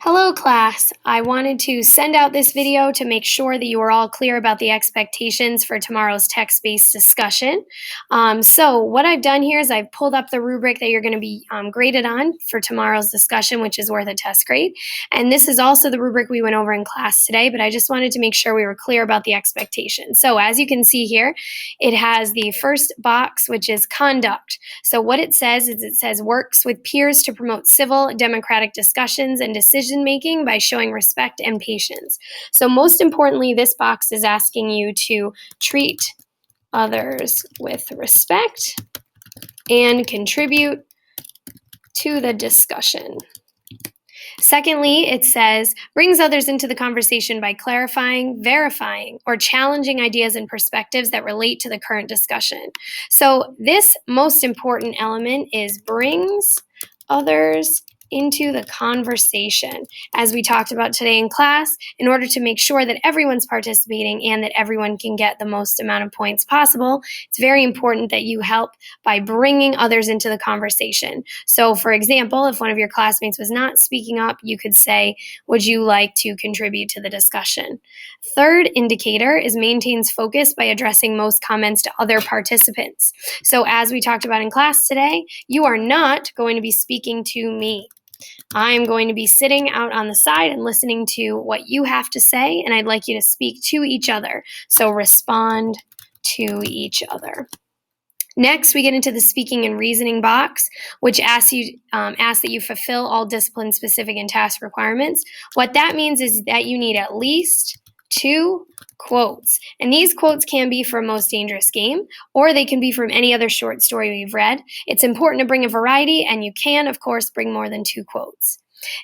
Hello class, I wanted to send out this video to make sure that you are all clear about the expectations for tomorrow's text-based discussion. So what I've done here is I've pulled up the rubric that you're going to be graded on for tomorrow's discussion, which is worth a test grade. And this is also the rubric we went over in class today, but I just wanted to make sure we were clear about the expectations. So as you can see here, it has the first box, which is conduct. So what it says is it says works with peers to promote civil, democratic discussions and decision making by showing respect and patience. So most importantly, this box is asking you to treat others with respect and contribute to the discussion. Secondly, it says brings others into the conversation by clarifying, verifying, or challenging ideas and perspectives that relate to the current discussion. So this most important element is brings others into the conversation, as we talked about today in class, in order to make sure that everyone's participating and that everyone can get the most amount of points possible. It's very important that you help by bringing others into the conversation. So for example, if one of your classmates was not speaking up, you could say, would you like to contribute to the discussion? Third indicator is maintains focus by addressing most comments to other participants. So as we talked about in class today, you are not going to be speaking to me. I'm going to be sitting out on the side and listening to what you have to say, and I'd like you to speak to each other. So respond to each other. Next, we get into the speaking and reasoning box, which asks that you fulfill all discipline-specific and task requirements. What that means is that you need at least 2 quotes. And these quotes can be from Most Dangerous Game, or they can be from any other short story we've read. It's important to bring a variety, and you can, of course, bring more than 2 quotes.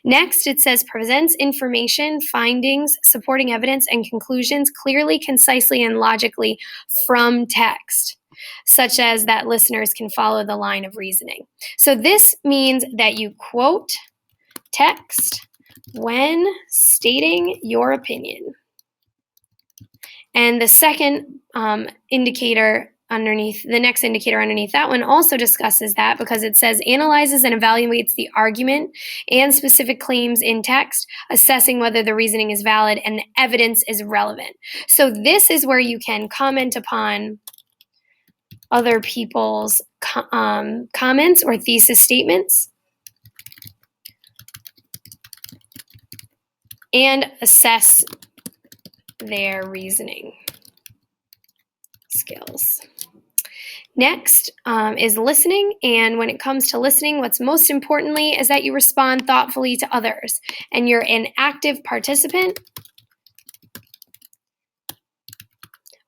Next, it says presents information, findings, supporting evidence, and conclusions clearly, concisely, and logically from text, such as that listeners can follow the line of reasoning. So this means that you quote text when stating your opinion. And the second indicator underneath, the next indicator underneath that one also discusses that, because it says analyzes and evaluates the argument and specific claims in text, assessing whether the reasoning is valid and the evidence is relevant. So this is where you can comment upon other people's comments or thesis statements and assess their reasoning skills. Next is listening, and when it comes to listening, what's most importantly is that you respond thoughtfully to others, and you're an active participant,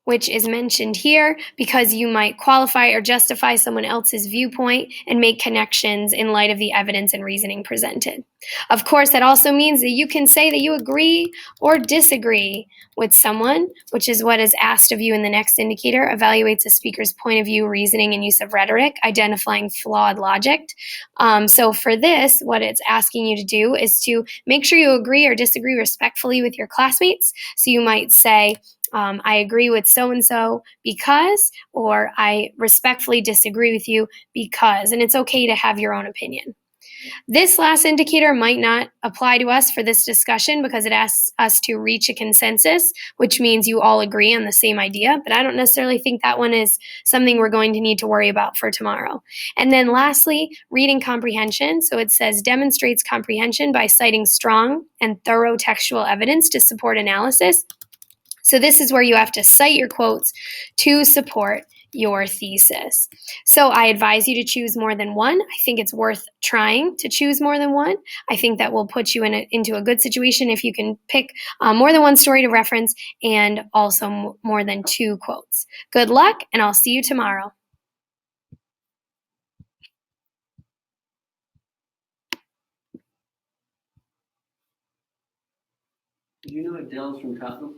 which is mentioned here because you might qualify or justify someone else's viewpoint and make connections in light of the evidence and reasoning presented. Of course, that also means that you can say that you agree or disagree with someone, which is what is asked of you in the next indicator, evaluates a speaker's point of view, reasoning, and use of rhetoric, identifying flawed logic. So for this, what it's asking you to do is to make sure you agree or disagree respectfully with your classmates. So you might say, I agree with so-and-so because, or I respectfully disagree with you because, and it's okay to have your own opinion. This last indicator might not apply to us for this discussion because it asks us to reach a consensus, which means you all agree on the same idea, but I don't necessarily think that one is something we're going to need to worry about for tomorrow. And then lastly, reading comprehension. So it says demonstrates comprehension by citing strong and thorough textual evidence to support analysis. So this is where you have to cite your quotes to support your thesis. So I advise you to choose more than one. I think it's worth trying to choose more than one. I think that will put you into a good situation if you can pick more than one story to reference and also more than 2 quotes. Good luck, and I'll see you tomorrow. Did you know Adele's from Tottenham?